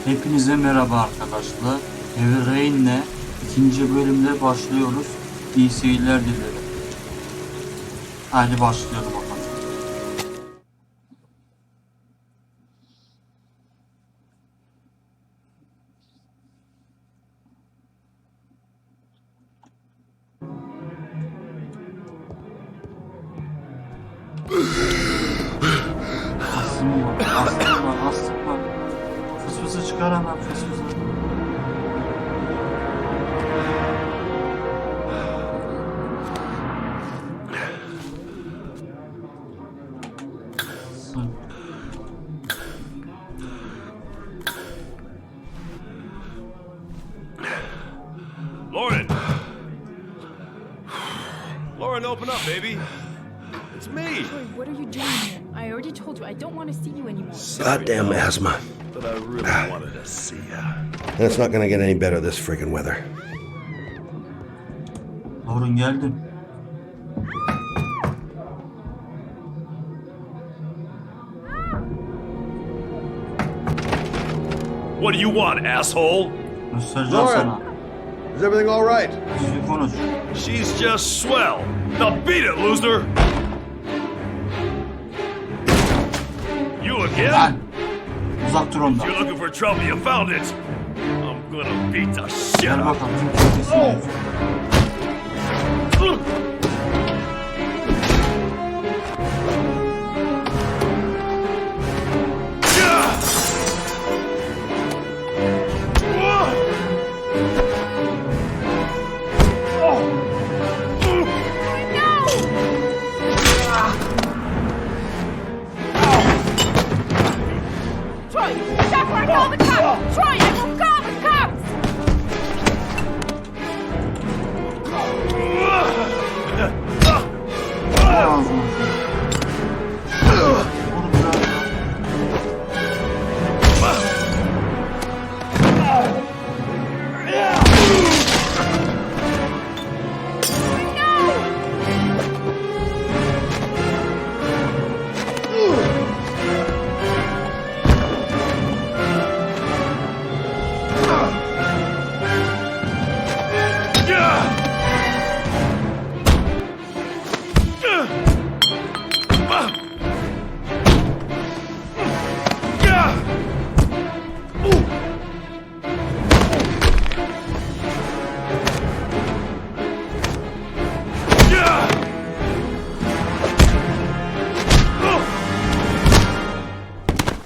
Hepinize merhaba arkadaşlar. Heavy Rain'le ikinci bölümde başlıyoruz. İyi seyirler dilerim. Hadi başlayalım bakalım. Aslık var. Fısfısı çıkaramam fısfısı. Lauren, open up, baby. It's me. Wait, what are you doing here? I already told you I don't want to see you anymore. Goddamn asthma. But I really wanted to see ya. And it's not gonna get any better this friggin' weather. Lauren geldim. What do you want, asshole? Göstereceğim sana. Is everything all right? Düzgün konuş. She's just swell. Now beat it, loser. You again? Lan! Uzak dur ondan. You're looking for trouble. You found it. I'm gonna beat the shit Gel out of bakalım. Tüm kesini. you. Troy, stop or I call the cops! Troy, I will call the cops! Ağzına. Vur biraz daha.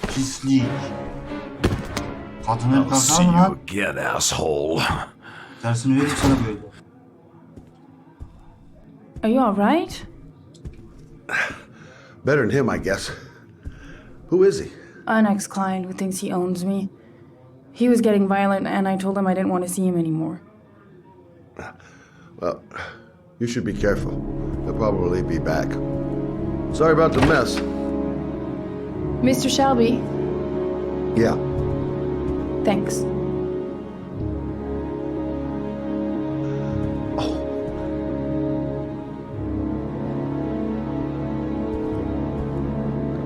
Pislik. Kadının I'll see kalkar mı you lan? again, asshole. Dersini vereyim sana böyle. Are you alright? Better than him, I guess. Who is he? An ex-client who thinks he owns me. He was getting violent and I told him I didn't want to see him anymore. Well, you should be careful. He'll probably be back. Sorry about the mess. Mr. Shelby, Yeah. thanks.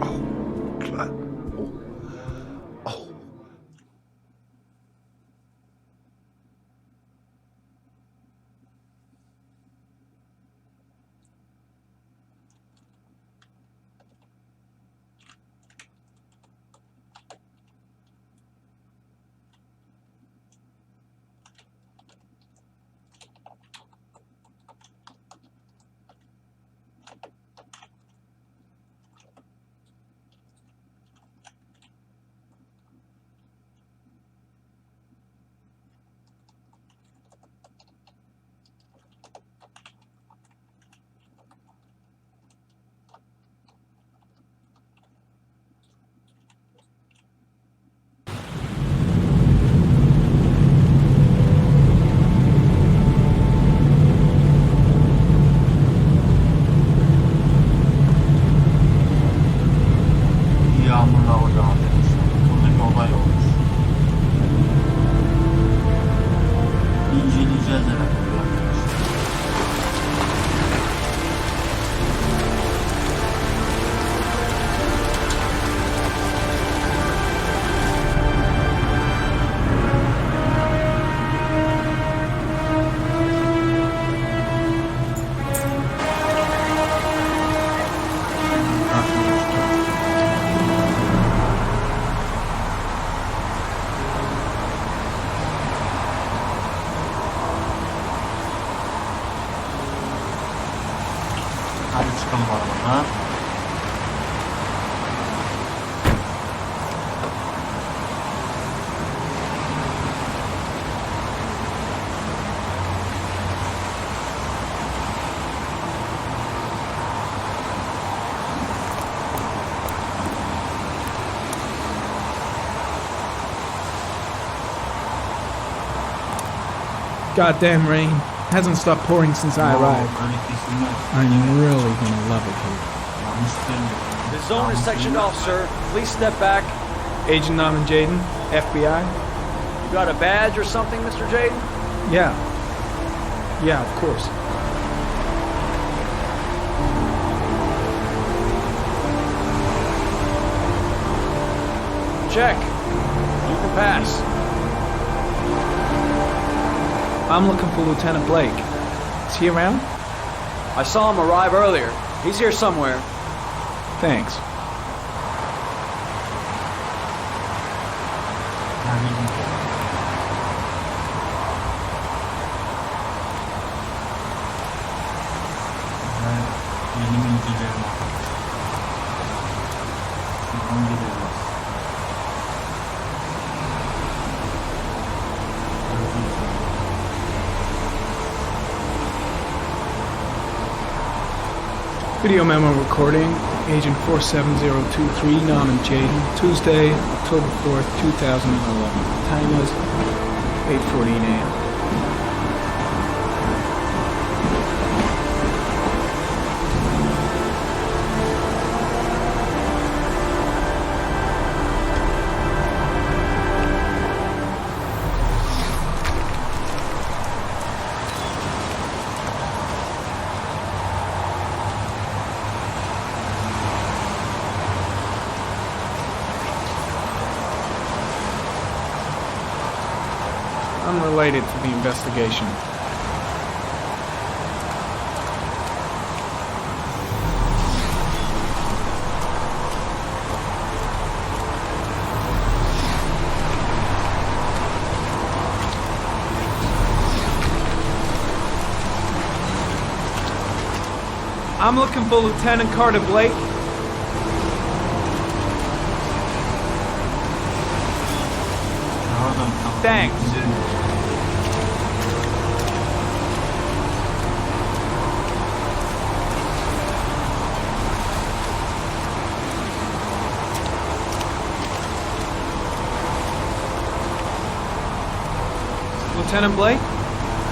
Oh, God. Oh. Oh. bakalım arabada. Goddamn rain. Hasn't stopped pouring since I arrived. Böyle kesilmez. I'm really gonna love it here. Yanlış söylüyorum. The zone is sectioned off, sir. Please step back. Agent Norman Jaden, FBI? You got a badge or something, Mr. Jaden? Yeah. Yeah, of course. Check. You can pass. I'm looking for Lieutenant Blake. Is he around? I saw him arrive earlier. He's here somewhere. Thanks. Yeni mi incelerim var? Şuradan gidiyoruz. Video memo recording, Agent 47023, Norman Jaden, Tuesday, October 4th, 2011. Time was 8:14 a.m. Unrelated to the investigation. I'm looking for Lieutenant Carter Blake. Thanks. Lieutenant Blake?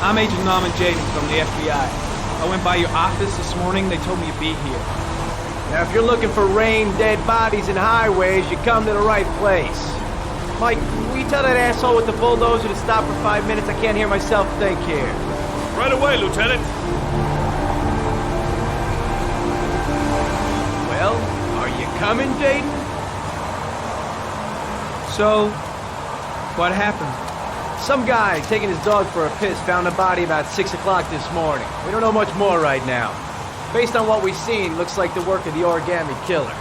I'm Agent Norman Jaden from the FBI. I went by your office this morning. They told me you'd be here. Now, if you're looking for rain, dead bodies, and highways, you come to the right place. Mike, will you tell that asshole with the bulldozer to stop for 5 minutes? I can't hear myself think here. Right away, Lieutenant. Well, are you coming, Jaden? So, what happened? Some guy taking his dog for a piss found a body about 6 o'clock this morning. We don't know much more right now. Based on what we've seen, looks like the work of the origami killer.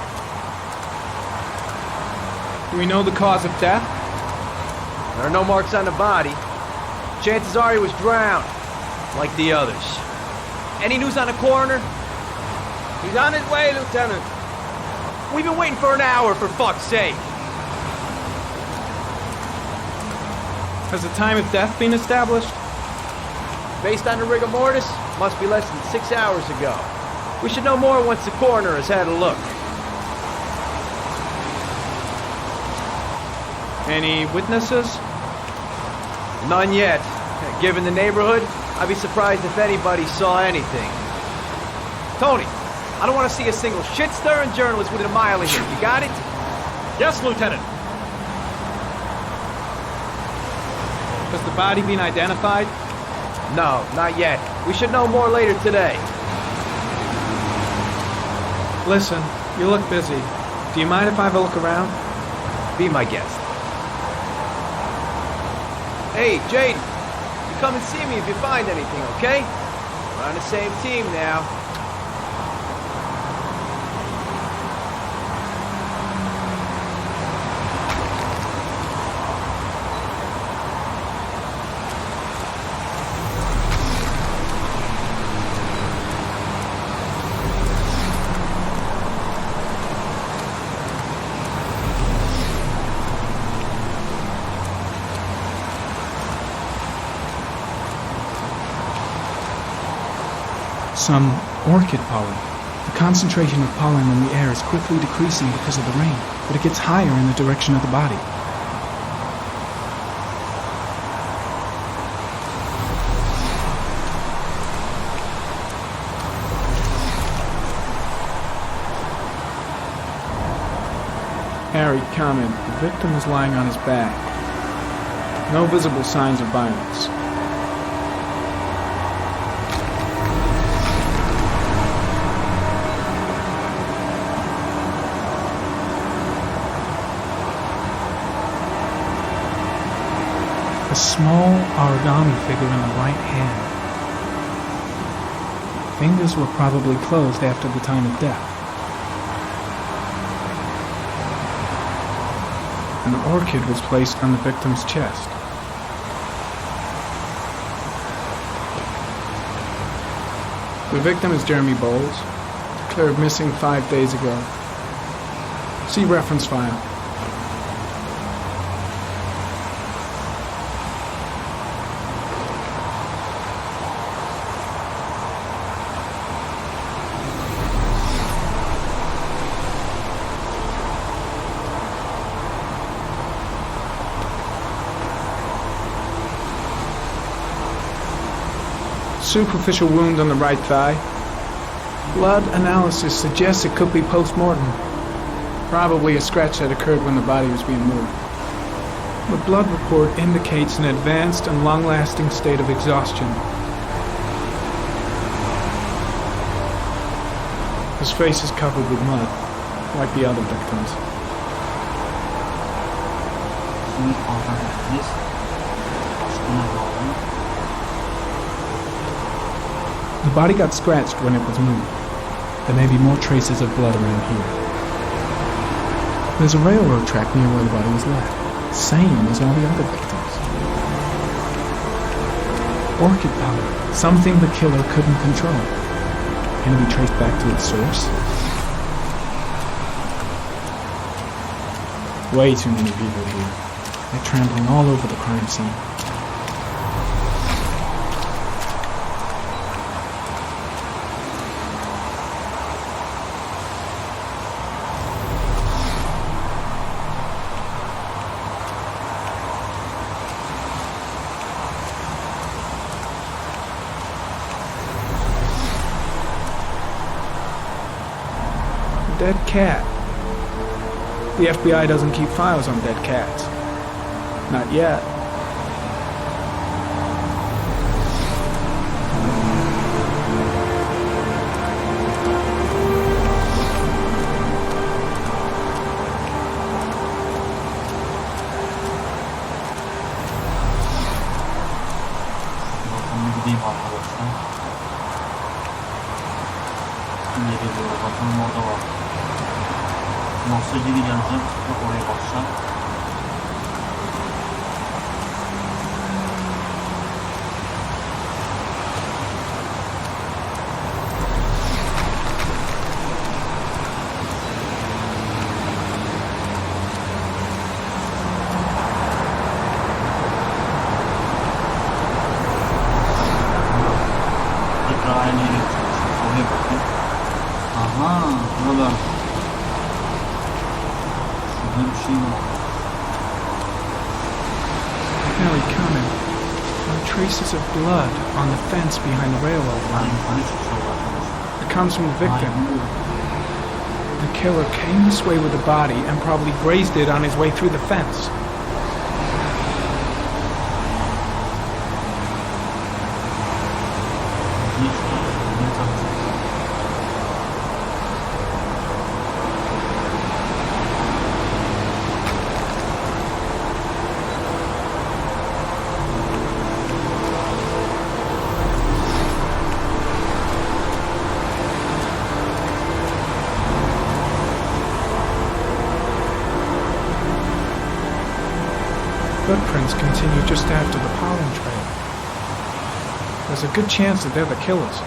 Do we know the cause of death? There are no marks on the body. Chances are he was drowned, like the others. Any news on the coroner? He's on his way, Lieutenant. We've been waiting for an hour, for fuck's sake. Has the time of death been established? Based on the rigor mortis, must be less than 6 hours ago. We should know more once the coroner has had a look. Any witnesses? None yet. Given the neighborhood, I'd be surprised if anybody saw anything. Tony, I don't want to see a single shit-stirring journalist within a mile of here. You got it? Yes, Lieutenant. Has the body been identified? No, not yet. We should know more later today. Listen, you look busy. Do you mind if I have a look around? Be my guest. Hey, Jaden, you come and see me if you find anything, okay? We're on the same team now. Some orchid pollen. The concentration of pollen in the air is quickly decreasing because of the rain, but it gets higher in the direction of the body. Harry commented, the victim is lying on his back. No visible signs of violence. A small origami figure in the right hand. Fingers were probably closed after the time of death. An orchid was placed on the victim's chest. The victim is Jeremy Bowles, declared missing 5 days ago. See reference file. Superficial wound on the right thigh. Blood analysis suggests it could be post-mortem. Probably a scratch that occurred when the body was being moved. The blood report indicates an advanced and long-lasting state of exhaustion. His face is covered with mud, like the other victims. Şimdi anlatacağız. Başına bağlı. The body got scratched when it was moved. There may be more traces of blood around here. There's a railroad track near where the body was left, same as all the other victims. Orchid pollen, something the killer couldn't control. Can it be traced back to its source? Way too many people here. They're trampling all over the crime scene. Dead cat. The FBI doesn't keep files on dead cats. Not yet. Bakın gideyim arkadaşlar. Nedi diyor. Bakın orada var. Nasıl geri geleceğim? Oraya bakacağım. Tekrar aynı yere gideceğim. Oraya bakayım. Aha, buralar. Şurada bir şey var. Very common. There are traces of blood on the fence behind the railroad Yani line. yukarı çıkacağız arkadaşlar. It comes from the victim. Aynen bu. The killer came this way with the body and probably grazed it on his way through the fence. Hiç ne takacağız? Footprints continue just after the pollen trail. There's a good chance that they're the killers.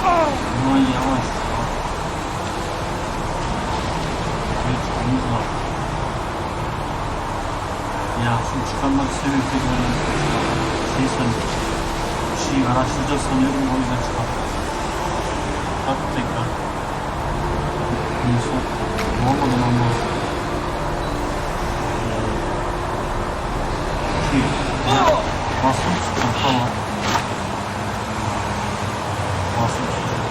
Aman yavaş. Beklemekte böyle şey sanıyorum. Bir şey araştıracak sanıyorum, o yüzden çıkarttım. Bak tekrar. Neyse. Olmadan anlamaz. Basın tutacağım, tamam. Basın tutacağım.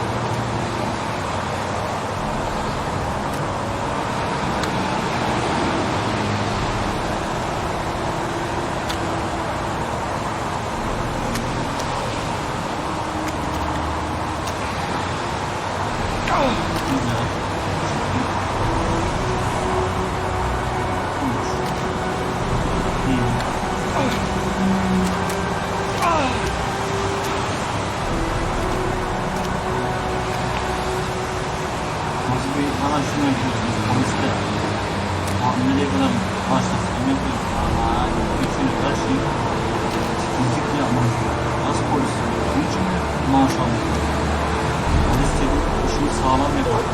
Güzel. Nasıl bir araştırma yapıyorsunuz poliste? Nereye kadar başlasın yapıyoruz. Ama üçünüz her şeyi fizikle yapmanız gerekiyor. Nasıl polis? Hiç maşallah. Polis dedi işini sağlam yapar.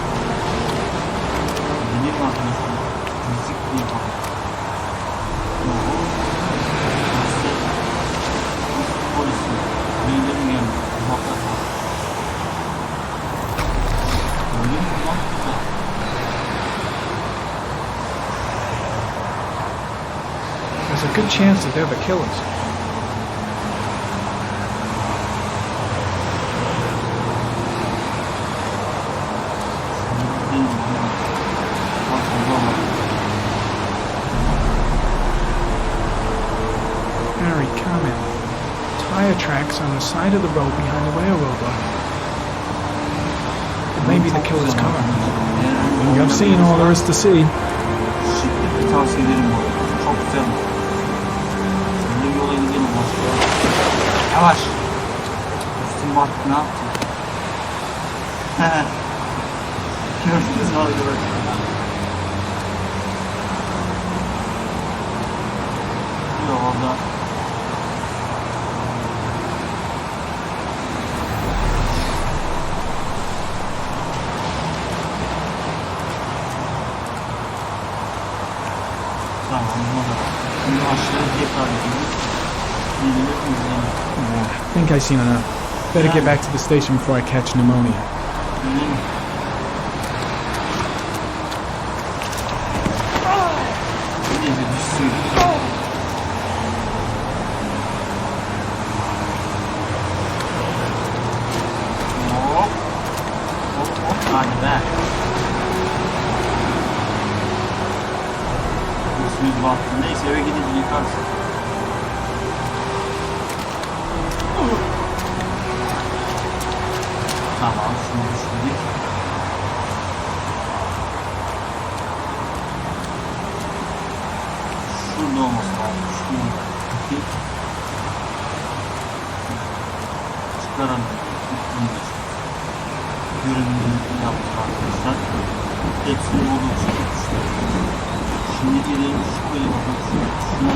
Benim arkadaşım fizikle yapar. Polisin neylerin gelmiş. Uzaklar var. Öyle mi? Ulan güzel. There's a good chance that they're the killers. Harry, comment. Tire tracks on the side of the road behind the railroad line. It may be the killer's car. I think I've seen all there is to see. Şiddetle tavsiye ederim bu arada. Çok güzel. Böyle bir yola gidelim. Yavaş. Üstün bak ne yaptı? Görüşürüz arkadaşlar. Yolda. Tamam, şimdi aşağıya tekrar gidiyoruz. I think I've seen enough. Better get back to the station before I catch pneumonia. Hadi be. Üstümüz battı. Neyse eve gidince yıkarsın. Tamam, şunu düşündük. Şurada olması lazım. Şunu bakayım. Çıkaralım. Görünümünü yaptık arkadaşlar. Hepsini olduğu için tutmuşlar. Şimdi gelelim şöyle bakalım. Şuna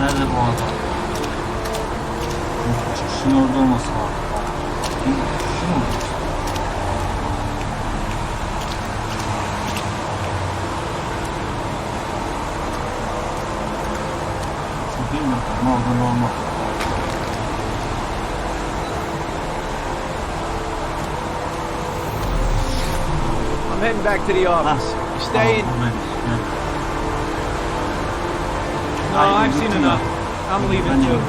nerede bu adam? Çıkışın orada olması lazım. Çıkışın orada. Çekeyim bakalım oradan olmaz. I'm heading back to the office. You staying? No, I've seen enough. I'm leaving too.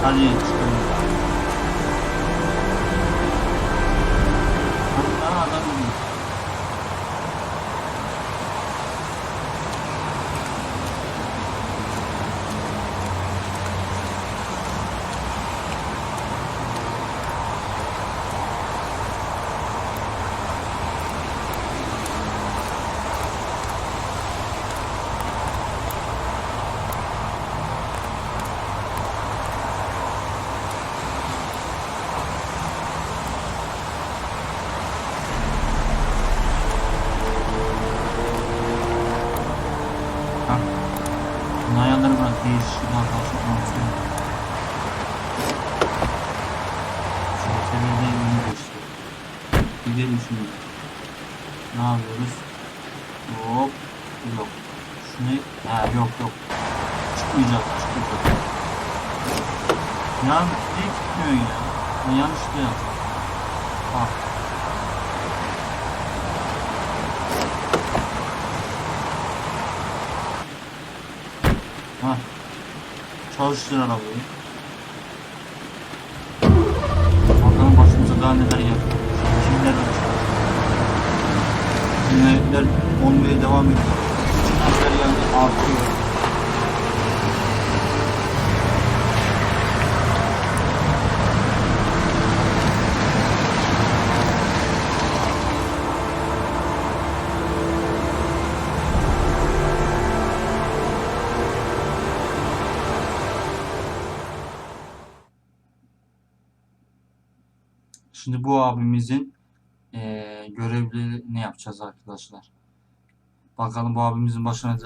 Hadi çıkalım. Adam gidiyor. Değişik arkadaşlar konuşuyor. Şimdi temelde yeni geçti. Gidelim şimdi. Ne yapıyoruz? Hop. Yok. Şu ne? Ha yok. Çıkmayacak. Ya niye gitmiyor ya? Ben yanlışlıkla yaptım. Bak. Hah. Çalıştır arabayı. Bakalım başımıza daha neler yapıyor. Kimler olacak? Cinayetler olmaya devam ediyor. Cinayetler yani artıyor. Şimdi bu abimizin görevlerini yapacağız arkadaşlar. Bakalım bu abimizin başına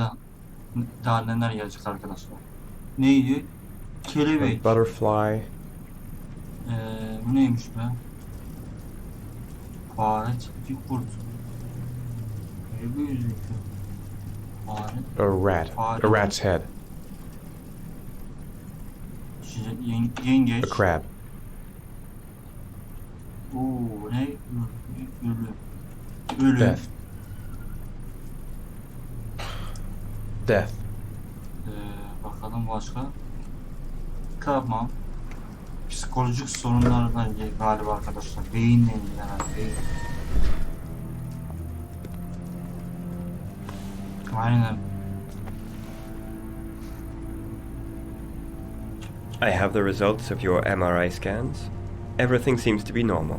daha neler gelecek arkadaşlar. Neydi? Kelebek. Butterfly. Bu neymiş be? Fare, tilki, kurt. Ne bir yüzük? Fare. A rat. Fare. A rat's head. Yengeç. A crab. Oo, ne? Ölüm. Death. Death. Bakalım başka. Tamam. Psikolojik sorunlarla ilgili galiba arkadaşlar. Beyinle ilgili herhalde. Beyin. Aynen. I have the results of your MRI scans. Everything seems to be normal.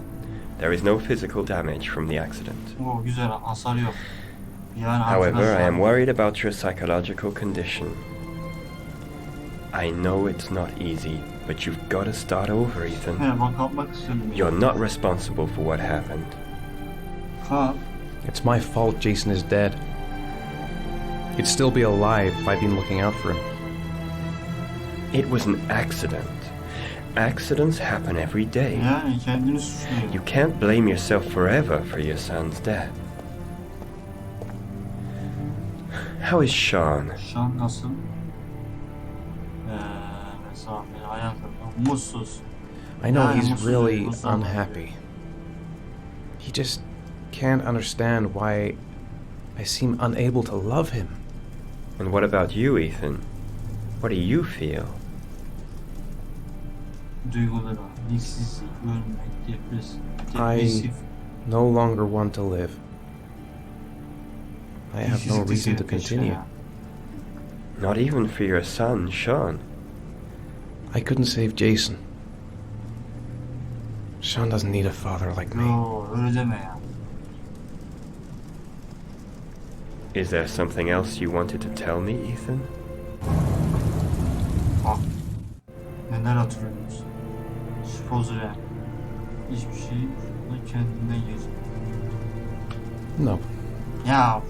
There is no physical damage from the accident. Oo, güzel, hasar yok. Yani However, I am worried about your psychological condition. I know it's not easy, but you've got to start over, Ethan. Bak yapmak istiyorum. You're not responsible for what happened. Ha. It's my fault Jason is dead. He'd still be alive if I'd been looking out for him. It was an accident. Accidents happen every day. Yani kendini suçluyor. You can't blame yourself forever for your son's death. How is Sean? Şu an nasıl? Mesafeli, ayakta, mutsuz. I know Yeah, he's mutsuz, really mutsuz. unhappy. He just can't understand why I seem unable to love him. And what about you, Ethan? What do you feel? Duyguları, dilsizlik, ölmek, depresif. No longer want to live. I have no reason to continue. Not even for your son, Sean. I couldn't save Jason. Sean doesn't need a father like me. Yo, öyle deme ya. Is there something else you wanted to tell me, Ethan? Bak. Neler hatırlıyorsunuz? Spozre. Hiçbir şey kendinden geçti. No. Ya.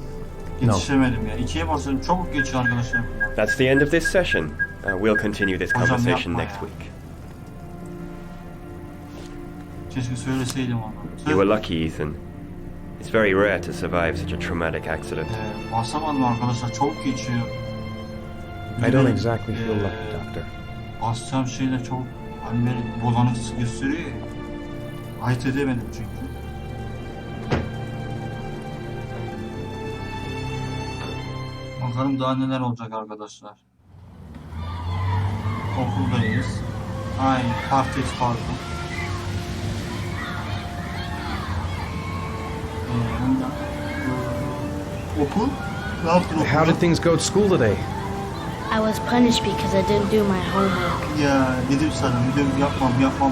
Yetişemedim ya. İkiye başladım. Çabuk geçiyor arkadaşlar bunlar. That's the end of this session. We'll continue this Hocam conversation yapma next ya. week. Keşke söyleseydim onu. You were lucky, Ethan. It's very rare to survive such a traumatic accident. Basamadım arkadaşlar. Çabuk geçiyor. I don't exactly feel lucky, Doctor. Basacağım şeyler çok hani böyle bulanık gösteriyor ya. Ayırt edemedim çünkü. Bakalım daha neler olacak arkadaşlar. Okuldayız. Aynen. Partis pardon. Okul? Ne yaptın okulda? How did things go at school today? I was punished because I didn't do my homework. Ya dedim sana, dedim yapmam.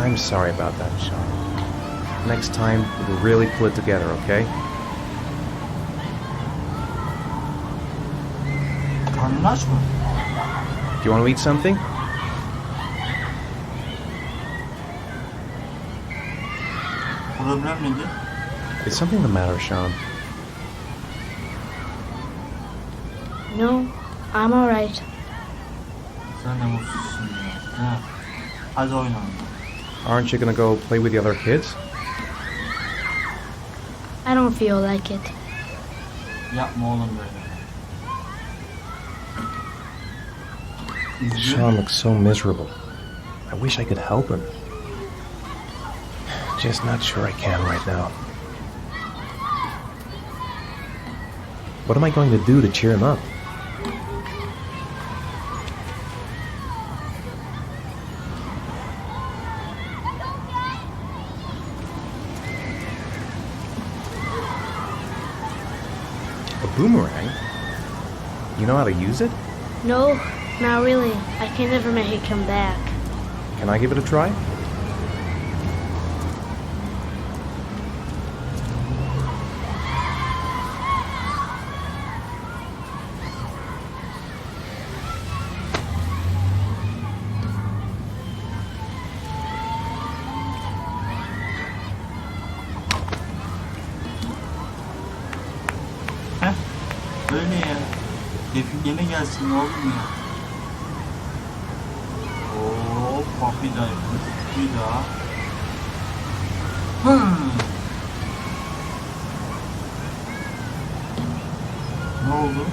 I'm sorry about that, Sean. Next time, we'll really pull it together, okay? Karnın aç mı? Do you want to eat something? Problem nedir? Is something the matter, Sean? No, I'm alright. Sen de mutsuzsun ya. Ha. Hadi oynayalım. Aren't you gonna go play with the other kids? I don't feel like it. Yapma oğlum böyle. Üzgün. Sean looks so miserable. I wish I could help him. Just not sure I can right now. What am I going to do to cheer him up? A boomerang? You know how to use it? No, not really. I can never make it come back. Can I give it a try? Heh. Böyle ya. Defilene gelsin oğlum ya. Hop bir daha yapın. Bir daha. Ne oldu?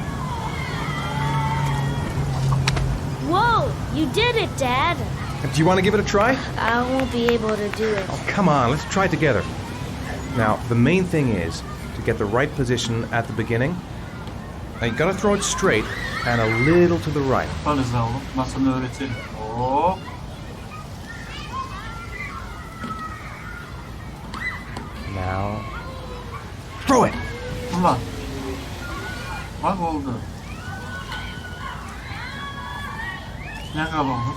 Whoa! You did it, Dad! Do you want to give it a try? I won't be able to do it. Oh, come on, let's try it together. Now, the main thing is to get the right position at the beginning. Now, you gotta throw it straight and a little to the right. Yaparız oğlum. Nasıl öğretirim? Hop. Now, throw it! Ulan. Bak oldu. Ne kadar oldu?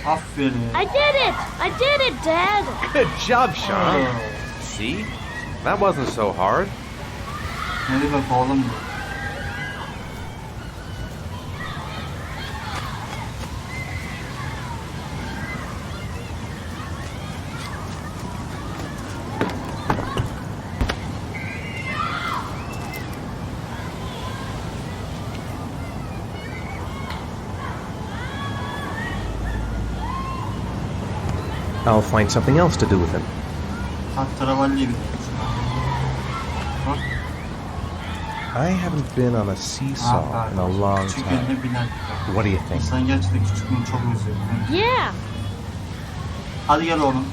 Aferin. I did it! I did it, Dad! Good job, Sean. Oh. See? That wasn't so hard. Ne demek oğlum bu? I'll find something else to do with him. Tatravalliye gidiyoruz. Bak. I haven't been on a seesaw in a long Küçük time. eline biner. What do you think? İnsan gerçekten küçüklüğünü çok özlüyor. Yeah! Hadi gel oğlum.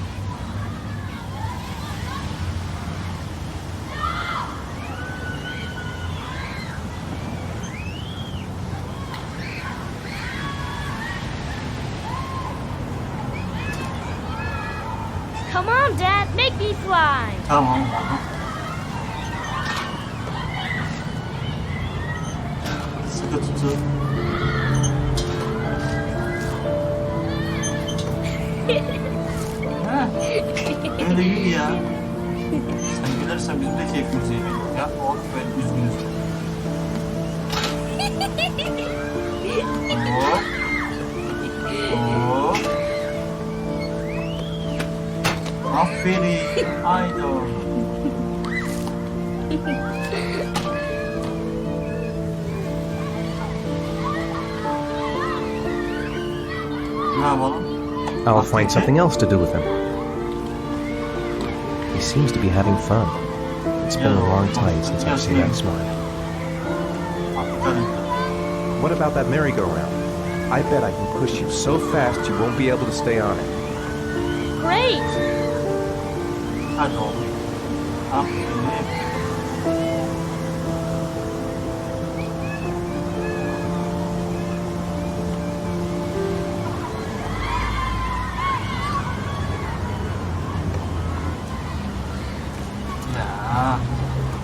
Come on, Dad, make me fly! Tamam oğlum. Sıkı tutun. Ha, öyle gül ya. Sen gülersen bizim de keyfimiz iyi. Ya oğlum böyle üzgünüz. Hop. Hop. Aferin. Haydi oğlum. Ne yapalım? I'll find something else to do with him. He seems to be having fun. It's been a long time since I've seen that smile. Aferin. What about that merry-go-round? I bet I can push you so fast you won't be able to stay on it. Great! Hadi oğlum. Aferin. Ya,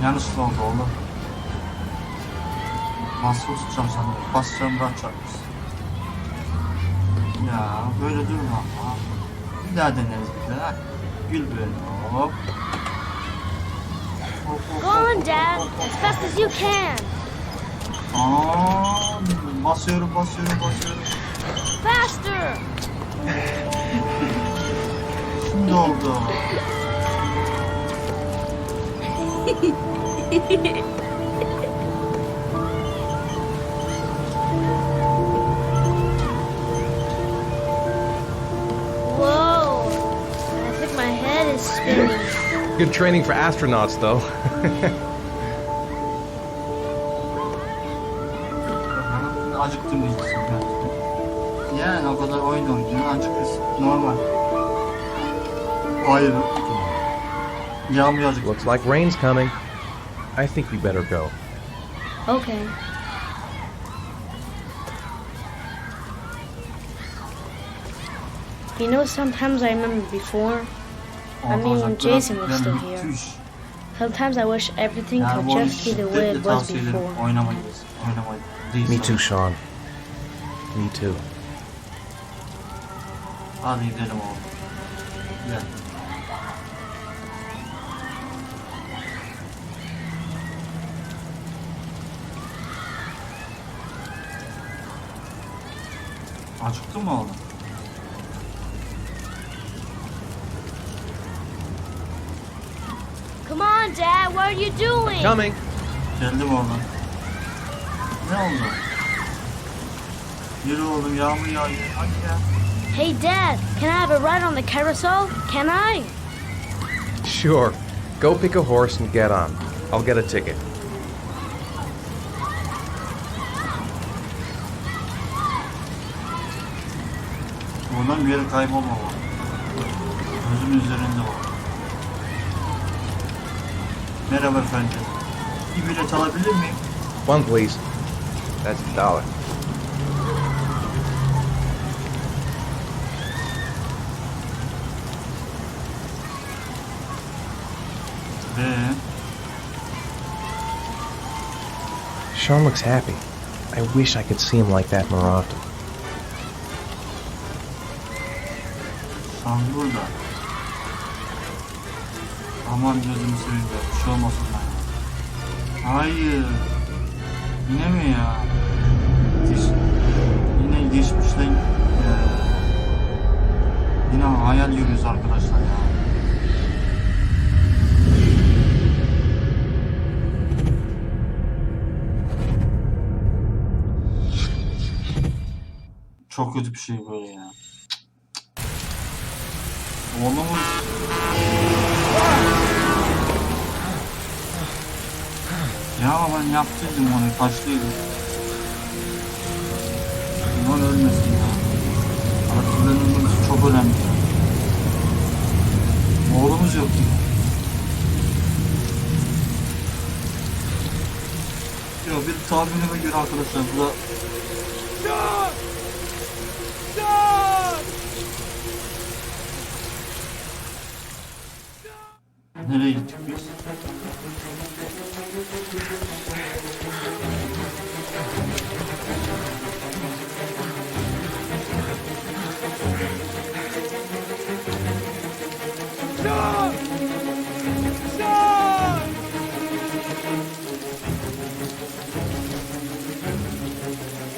yanlışlıkla oldu oğlum. Basılı tutacağım sana. Basacağım bırakacağım. Ya böyle durma ama. Bir daha deneriz bir daha. Gül böyle. Hop. Hop, hop, Go hop, on, hop, Dad, hop, hop. as fast as you can! Basıyorum. Faster! Şimdi oldu. training. Good training for astronauts, though. Acıktım diyeceksin. Yani o kadar oyun oynuyor, acıkırsın. Normal. Hayır. Yağmur acıktı. Looks like rain's coming. I think we better go. Okay. You know, sometimes I remember before. I mean, when Jason was still here. Sometimes I wish everything could just be the way it was before. Oynamayız. Oynamayız. Me too, Sean. Me too. Hadi gidelim oğlum. Gel. Acıktın mı oğlum? Come on, Dad, what are you doing? Coming. Geldim oğlum. Ne oldu? Yürü oğlum, yağmur yağıyor. Hadi ya. Hey, Dad, can I have a ride on the carousel? Can I? Sure. Go pick a horse and get on. I'll get a ticket. Buradan bir yere kaybolma var. Gözüm üzerinde var. Merhaba efendim. Bir bilet alabilir miyim? One, please. That's $1. Sean looks happy. I wish I could see him like that more often. Şan burada. Aman gözümü seveyim ya. Bir şey olmasın bana. Hayır. Yine mi ya? Yine geçmişten yine hayal görüyoruz arkadaşlar ya. Çok kötü bir şey böyle ya. Oğlumuz. Ya ben yaptıydım onu, kaçtıydım. Ulan ölmesin ya. Hatırlanmamız çok önemli. Oğlumuz yok ya. Ya bir tahminime göre arkadaşlar bu da... Nereye gittik biz?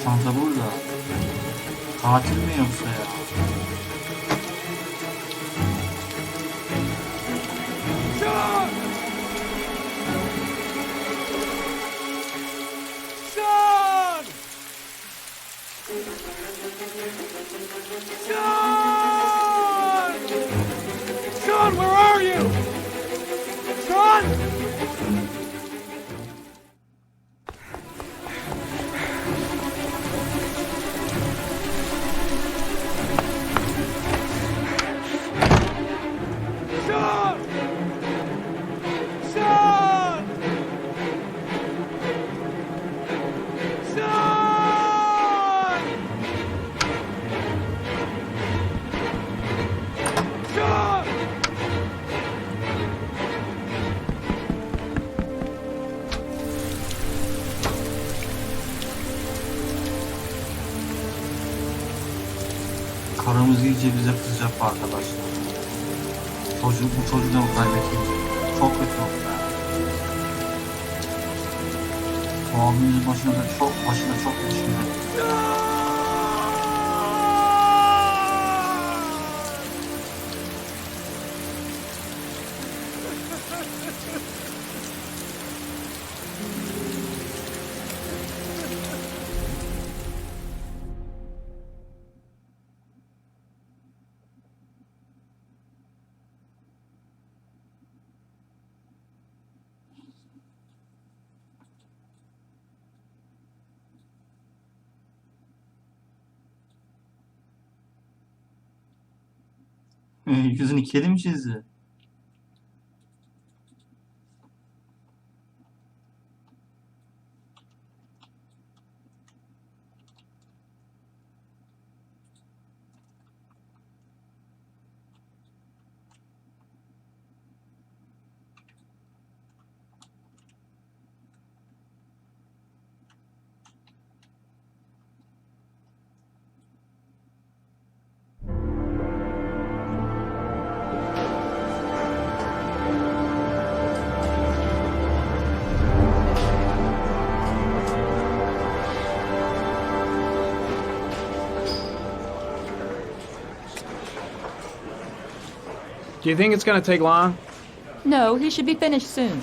Çanta burada. Katil mi yoksa ya? Sean, where are you? Sean! Sean! Sean! Sean! Sean! Karımız iyice bize kızacak arkadaşlar. Bu çocuğu kaybettik. Çok kötü oldu ya. Bu abimizin başına çok bir şey var. Yüzünü kedi mi çizdi? Do you think it's gonna take long? No, he should be finished soon.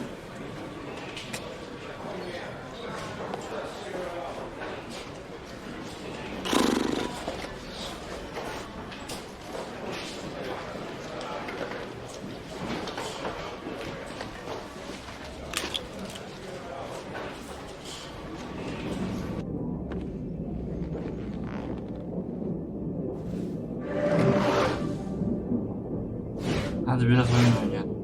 Hadi biraz oyun oynayalım.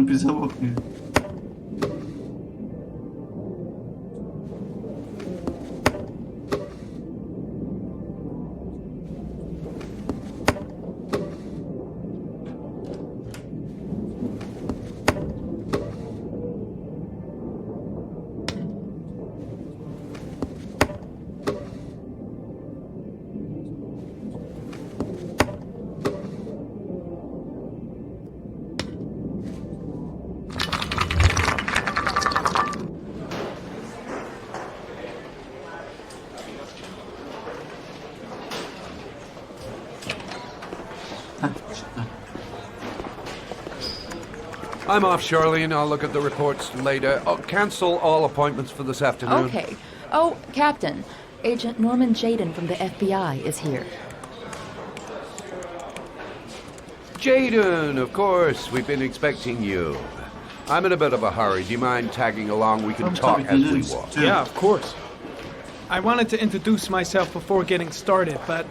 Bize bakıyor. I'm off, Charlene. I'll look at the reports later. Oh, cancel all appointments for this afternoon. Okay. Oh, Captain, Agent Norman Jaden from the FBI is here. Jaden, of course. We've been expecting you. I'm in a bit of a hurry. Do you mind tagging along? We can talk as we walk. Yeah, of course. I wanted to introduce myself before getting started, but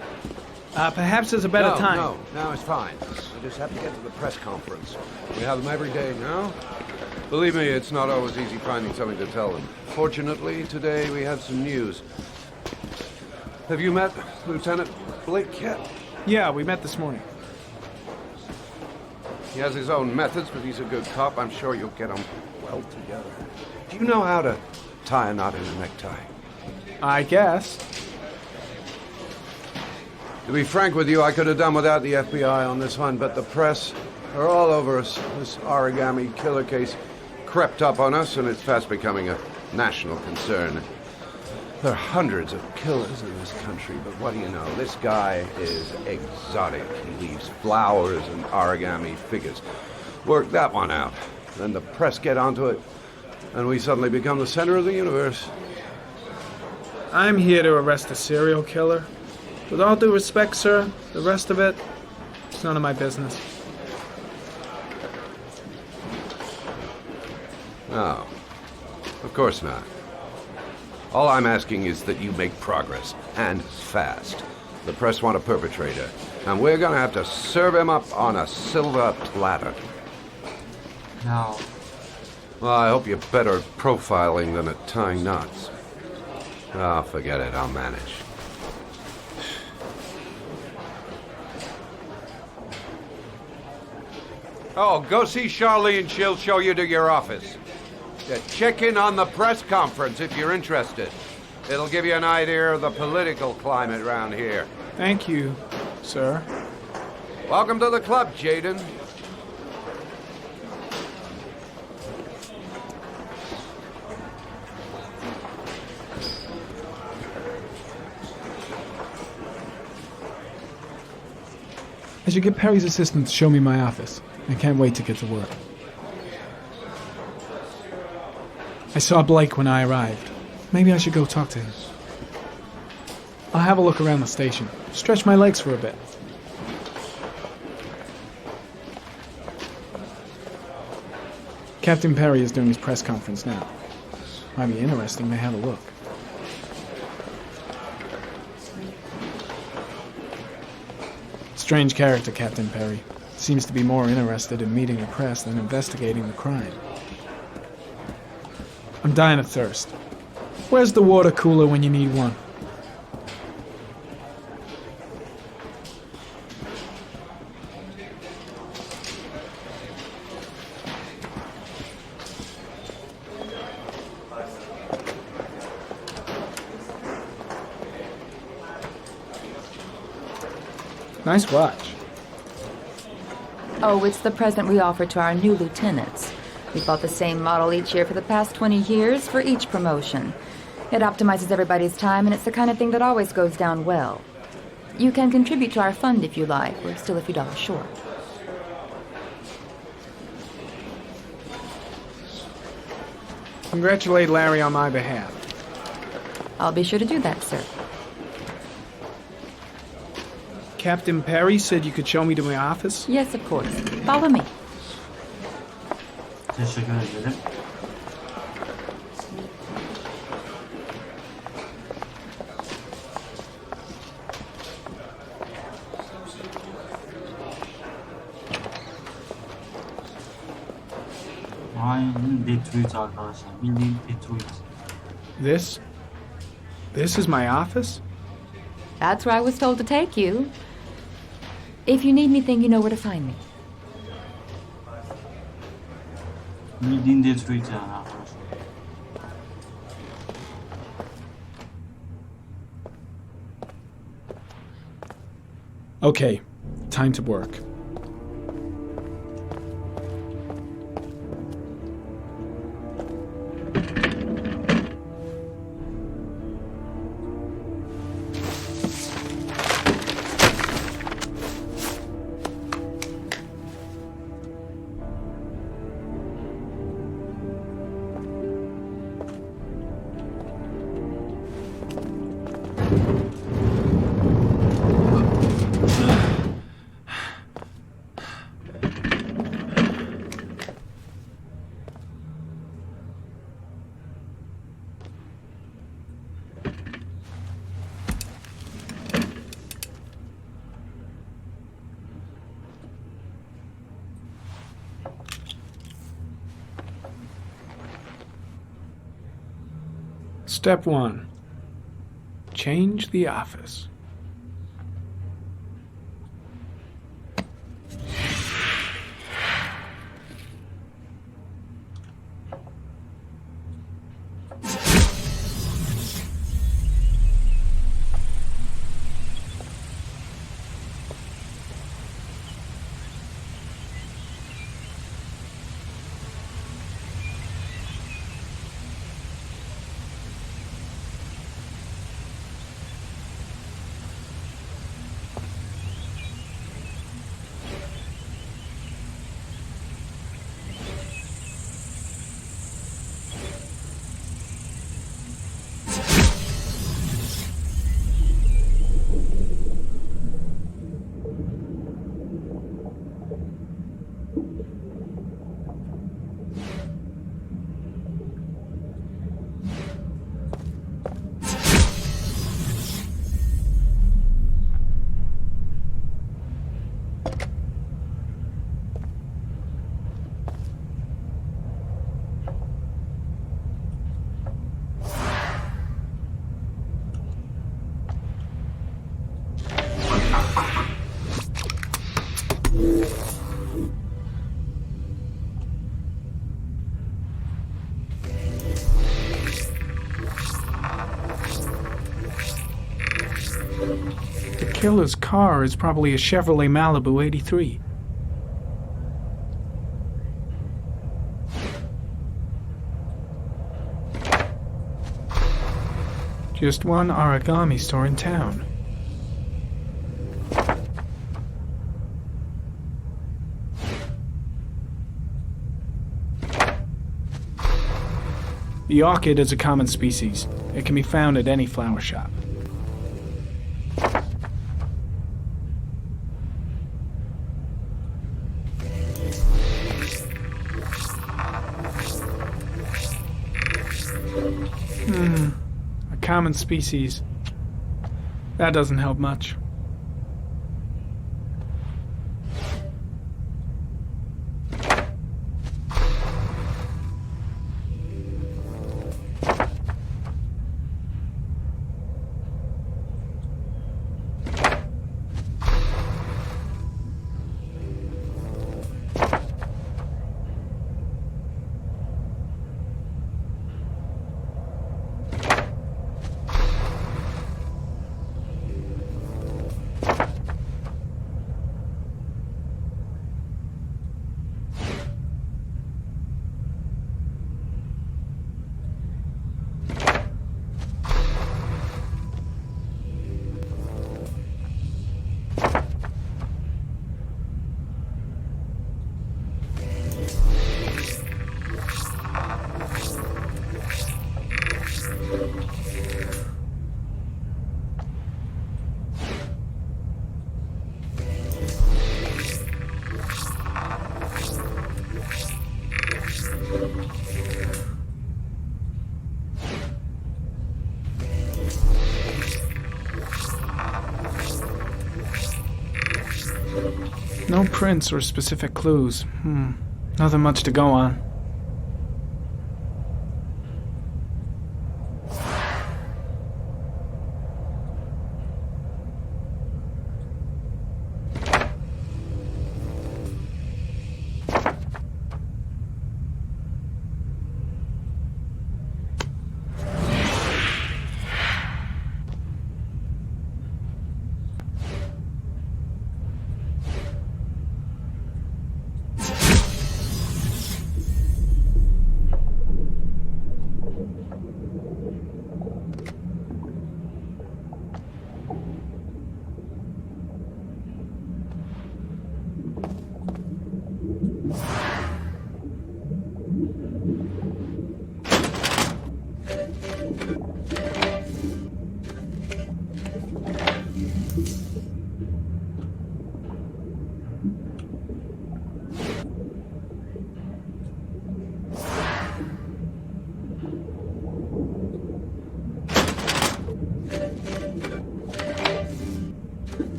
perhaps there's a better time. No, it's fine. I just have to get to the press conference. We have them every day now. Believe me, it's not always easy finding something to tell them. Fortunately, today we have some news. Have you met Lieutenant Blake yet? Yeah, we met this morning. He has his own methods, but he's a good cop. I'm sure you'll get them well together. Do you know how to tie a knot in a necktie? I guess. To be frank with you, I could have done without the FBI on this one, but the press are all over us. This origami killer case crept up on us, and it's fast becoming a national concern. There are hundreds of killers in this country, but what do you know? This guy is exotic. He leaves flowers and origami figures. Work that one out. Then the press get onto it, and we suddenly become the center of the universe. I'm here to arrest a serial killer. With all due respect, sir, the rest of it, it's none of my business. No, of course not. All I'm asking is that you make progress, and fast. The press want a perpetrator, and we're gonna have to serve him up on a silver platter. No. Well, I hope you're better at profiling than at tying knots. Oh, forget it, I'll manage. Oh, go see Charlene, she'll show you to your office. Check in on the press conference if you're interested. It'll give you an idea of the political climate around here. Thank you, sir. Welcome to the club, Jaden. I should get Perry's assistant to show me my office. I can't wait to get to work. I saw Blake when I arrived. Maybe I should go talk to him. I'll have a look around the station. Stretch my legs for a bit. Captain Perry is doing his press conference now. Might be interesting to have a look. Strange character, Captain Perry. Seems to be more interested in meeting the press than investigating the crime. I'm dying of thirst. Where's the water cooler when you need one? Nice watch. Oh, it's the present we offer to our new lieutenants. We bought the same model each year for the past 20 years for each promotion. It optimizes everybody's time, and it's the kind of thing that always goes down well. You can contribute to our fund if you like. We're still a few dollars short. Congratulate Larry on my behalf. I'll be sure to do that, sir. Captain Perry said you could show me to my office? Yes, of course. Follow me. Teşekkür ederim. Aynen Detroit arkadaşlar. Bildiğin Detroit. This is my office? That's where I was told to take you. If you need anything, you know where to find me. Bildiğin Detroit yani arkadaşlar. Okay, time to work. Step 1. Change the office. The killer's car is probably a Chevrolet Malibu 83. Just one origami store in town. The orchid is a common species. It can be found at any flower shop. A common species. That doesn't help much. No prints or specific clues. Nothing much to go on.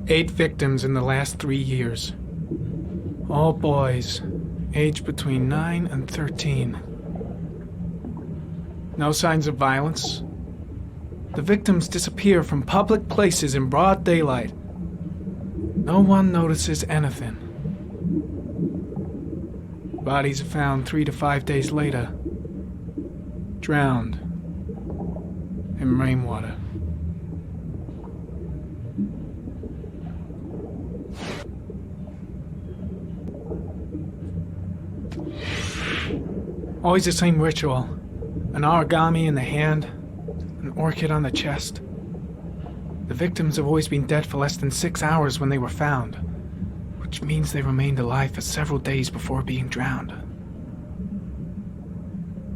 Eight victims in the last 3 years. All boys, aged between 9 and 13. No signs of violence. The victims disappear from public places in broad daylight. No one notices anything. Bodies are found 3 to 5 days later, drowned in rainwater. Always the same ritual. An origami in the hand, an orchid on the chest. The victims have always been dead for less than 6 hours when they were found, which means they remained alive for several days before being drowned.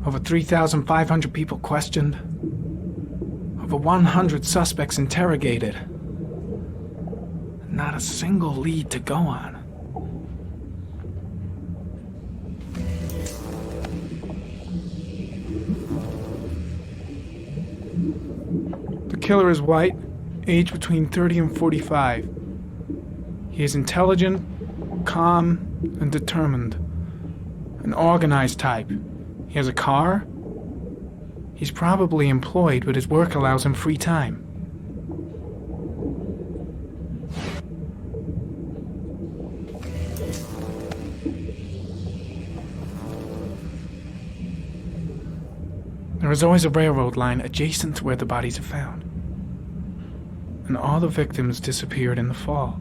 Over 3,500 people questioned. Over 100 suspects interrogated. Not a single lead to go on. The killer is white, aged between 30 and 45. He is intelligent, calm, and determined. An organized type. He has a car. He's probably employed, but his work allows him free time. There is always a railroad line adjacent to where the bodies are found. And all the victims disappeared in the fall.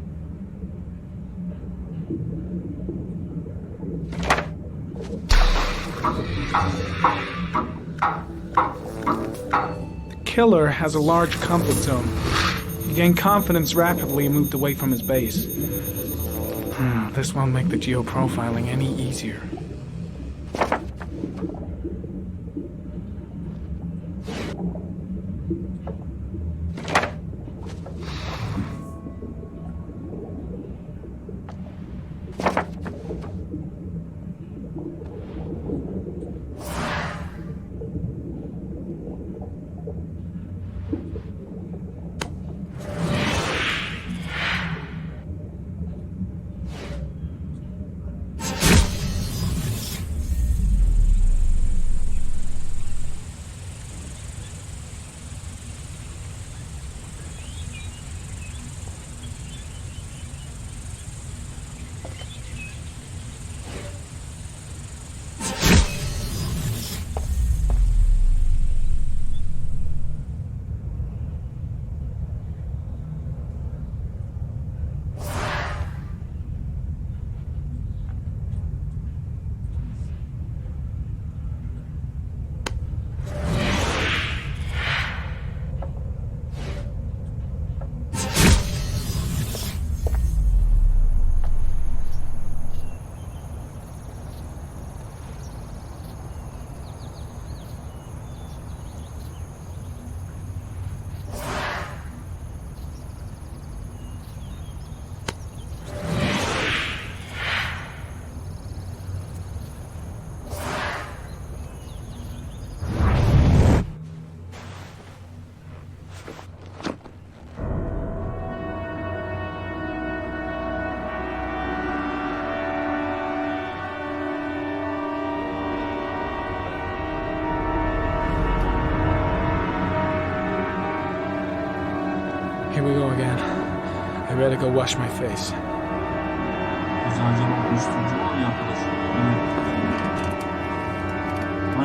The killer has a large comfort zone. He gained confidence rapidly and moved away from his base. This won't make the geoprofiling any easier. Here we go again. I better go wash my face.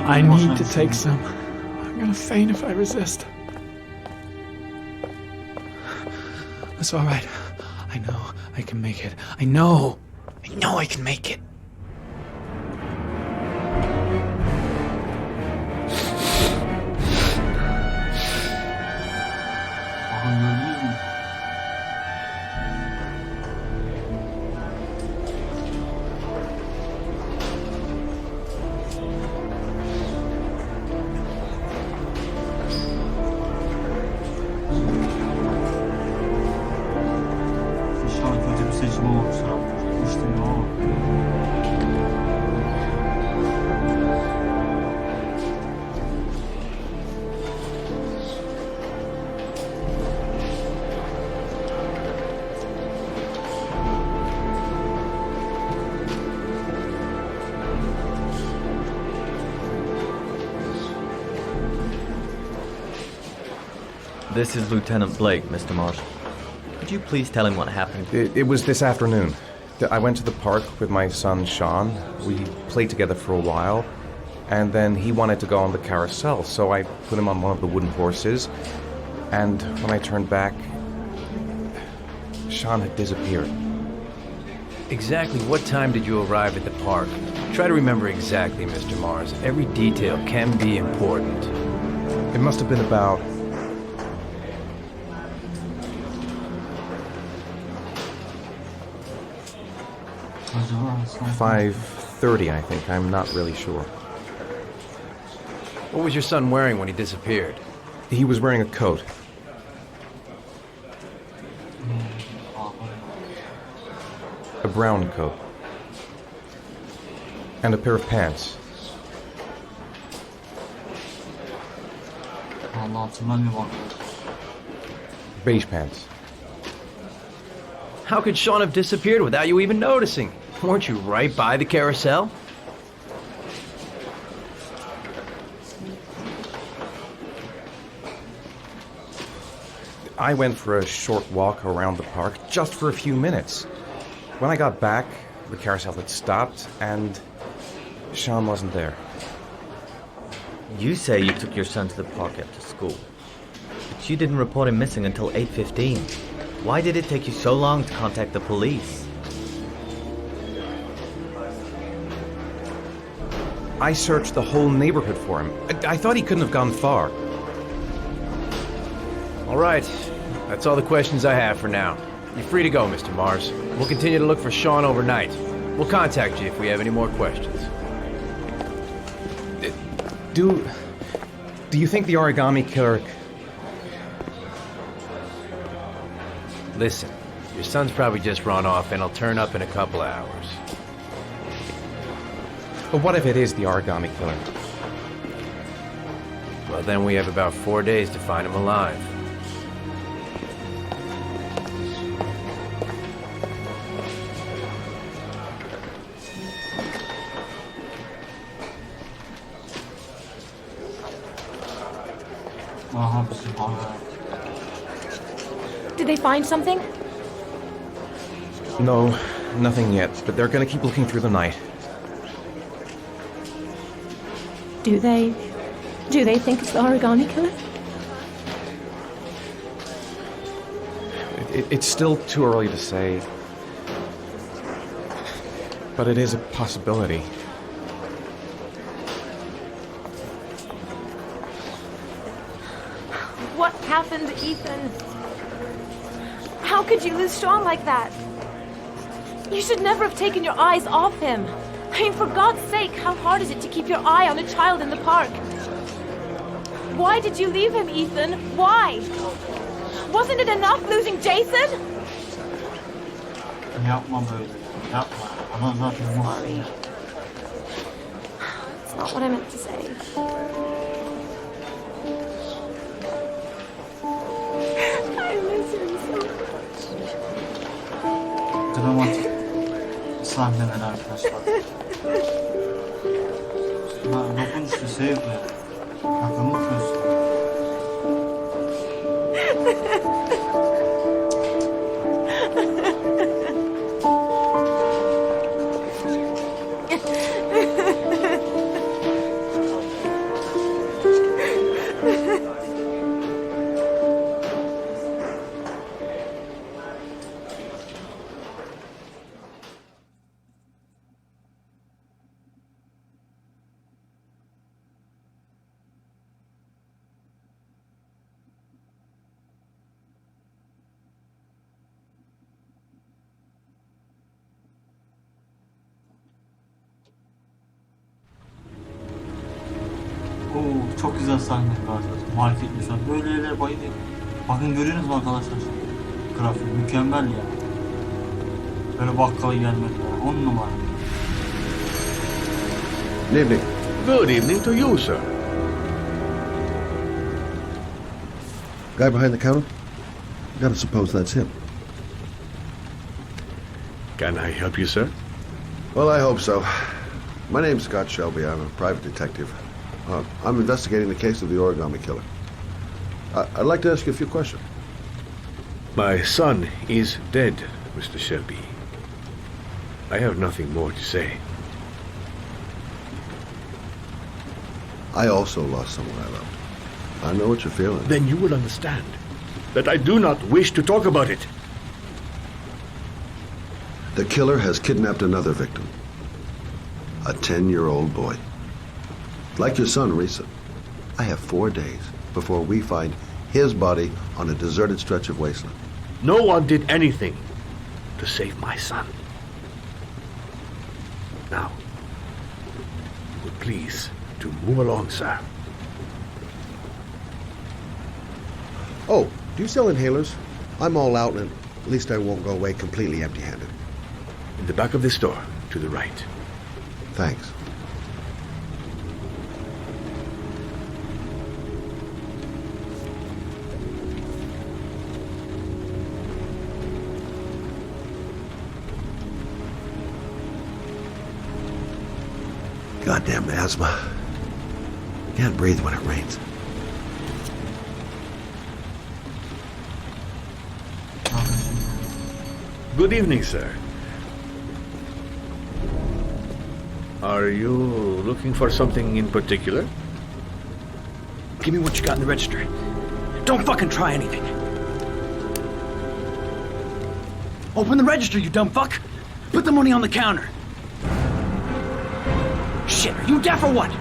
I need to take some. I'm gonna faint if I resist. That's all right. I know I can make it. I know I can make it. This is Lieutenant Blake, Mr. Marsh. Could you please tell him what happened? It was this afternoon. I went to the park with my son, Sean. We played together for a while, and then he wanted to go on the carousel, so I put him on one of the wooden horses, and when I turned back, Sean had disappeared. Exactly what time did you arrive at the park? Try to remember exactly, Mr. Mars. Every detail can be important. It must have been about 5:30, I think. I'm not really sure. What was your son wearing when he disappeared? He was wearing a coat. A brown coat. And a pair of pants. Beige pants. How could Sean have disappeared without you even noticing? Weren't you right by the carousel? I went for a short walk around the park, just for a few minutes. When I got back, the carousel had stopped, and Sean wasn't there. You say you took your son to the park after school, but you didn't report him missing until 8:15. Why did it take you so long to contact the police? I searched the whole neighborhood for him. I thought he couldn't have gone far. All right. That's all the questions I have for now. You're free to go, Mr. Mars. We'll continue to look for Sean overnight. We'll contact you if we have any more questions. Do you think the origami killer... Listen, your son's probably just run off and he'll turn up in a couple of hours. But what if it is the origami killer? Well, then we have about 4 days to find him alive. Did they find something? No, nothing yet, but they're gonna keep looking through the night. Do they think it's the origami killer? It's still too early to say. But it is a possibility. What happened, Ethan? How could you lose Sean like that? You should never have taken your eyes off him. I mean, for God's sake, how hard is it to keep your eye on a child in the park? Why did you leave him, Ethan? Why? Wasn't it enough losing Jason? Yapma böyle. Yapma. Ama zaten Sorry. It's not what I meant to say. I miss him so much. Dramatik sahneler arkadaşlar. Dokunuşlu sevgi. Yakınlık gösteriyor. Oo, çok güzel sahne arkadaşlar. Market mesela. Böyle yerlere bayılıyorum. Bakın görüyorsunuz mu arkadaşlar? Grafik mükemmel ya. Böyle bakkala gelmek ya. 10 numara. Good evening. Good evening to you, sir. Guy behind the counter? Gotta suppose that's him. Can I help you, sir? Well, I hope so. My name's Scott Shelby. I'm a private detective. I'm investigating the case of the origami killer. I'd like to ask you a few questions. My son is dead, Mr. Shelby. I have nothing more to say. I also lost someone I loved. I know what you're feeling. Then you will understand that I do not wish to talk about it. The killer has kidnapped another victim. A 10-year-old boy. Like your son, Risa. I have 4 days before we find his body on a deserted stretch of wasteland. No one did anything to save my son. Now, please, to move along, sir. Oh, do you sell inhalers? I'm all out, and at least I won't go away completely empty-handed. In the back of the store, to the right. Thanks. Goddamn asthma. Can't breathe when it rains. Good evening, sir. Are you looking for something in particular? Give me what you got in the register. Don't fucking try anything. Open the register, you dumb fuck. Put the money on the counter. Shit, are you deaf or what?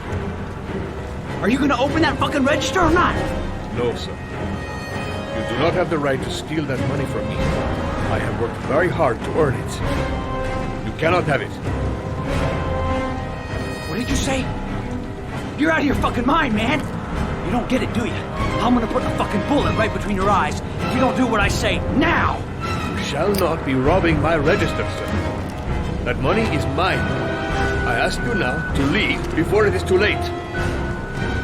Are you gonna open that fucking register or not? No, sir. You do not have the right to steal that money from me. I have worked very hard to earn it. You cannot have it. What did you say? You're out of your fucking mind, man. You don't get it, do you? I'm gonna put a fucking bullet right between your eyes if you don't do what I say now. You shall not be robbing my register, sir. That money is mine. I ask you now to leave before it is too late.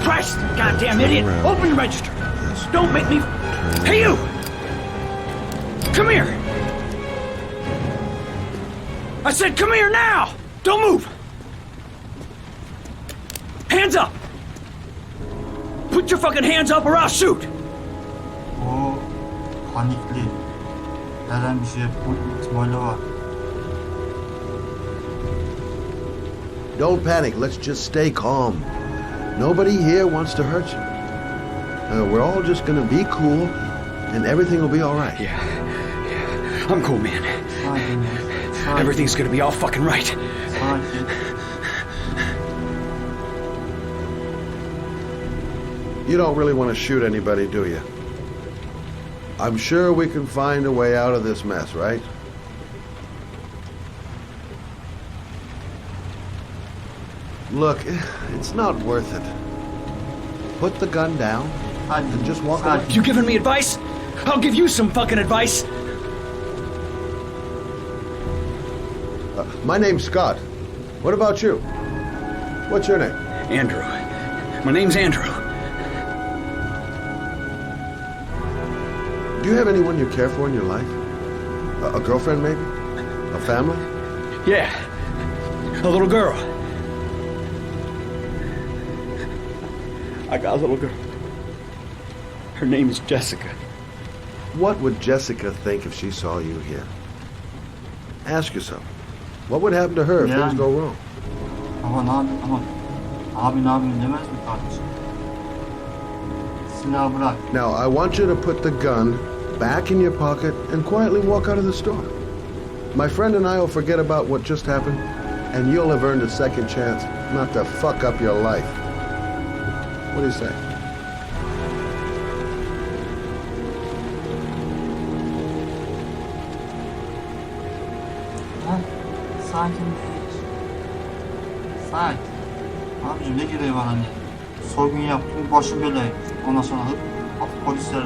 Christ, goddamn idiot! Open the register. Don't make me... Hey, you! Come here! I said come here now! Don't move! Hands up! Put your fucking hands up or I'll shoot! O panikli. Her an bir şey yapma ihtimali var. Don't panic. Let's just stay calm. Nobody here wants to hurt you. We're all just gonna be cool, and everything will be all right. Yeah. I'm cool, man. Everything's gonna be all fucking right. Sakin. You don't really want to shoot anybody, do you? I'm sure we can find a way out of this mess, right? Look, it's not worth it. Put the gun down and just walk away. You giving me advice? I'll give you some fucking advice. My name's Scott. What about you? What's your name? Andrew. My name's Andrew. Do you have anyone you care for in your life? A girlfriend, maybe? A family? Yeah. A little girl. I got a little girl. Her name is Jessica. What would Jessica think if she saw you here? Ask yourself. What would happen to her if things go wrong? Abi ne yapayım demez mi kardeşim? Silahı bırak. Now, I want you to put the gun back in your pocket and quietly walk out of the store. My friend and I will forget about what just happened, and you'll have earned a second chance not to fuck up your life. What do you say? Sakin. Sakin. Abicim ne gereği var hani? Soygun yaptın, başın belayı. Ondan sonra polisler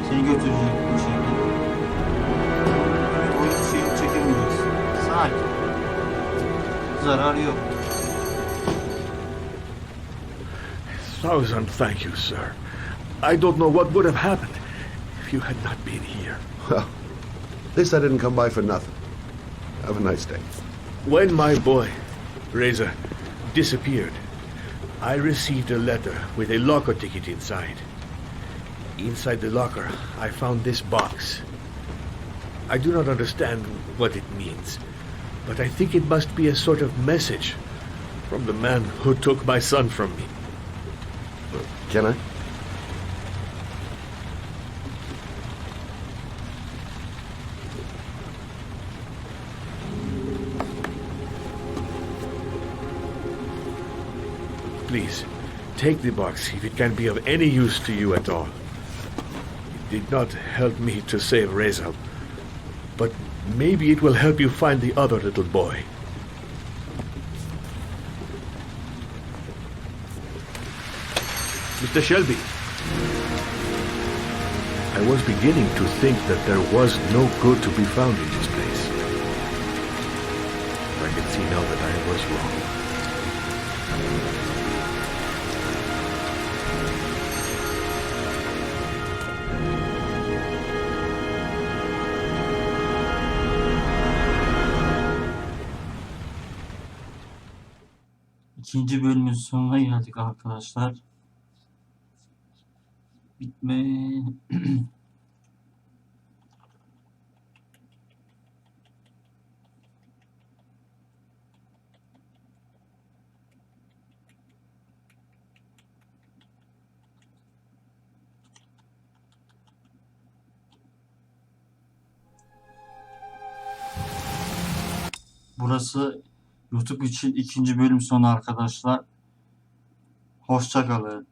seni götürecek bir şekilde. O hiçbir şeyi çekemeyeceksin. Sakin. Zararı yok. Thousand thank you, sir. I don't know what would have happened if you had not been here. Well, at least I didn't come by for nothing. Have a nice day. When my boy, Reza, disappeared, I received a letter with a locker ticket inside. Inside the locker, I found this box. I do not understand what it means, but I think it must be a sort of message from the man who took my son from me. Can I? Please, take the box if it can be of any use to you at all. It did not help me to save Reza, but maybe it will help you find the other little boy. Mr. Shelby, I was beginning to think that there was no good to be found in this place. I can see now that I was wrong. İkinci bölümün sonuna geldik arkadaşlar. Bitme. Burası YouTube için ikinci bölüm sonu arkadaşlar. Hoşça kalın.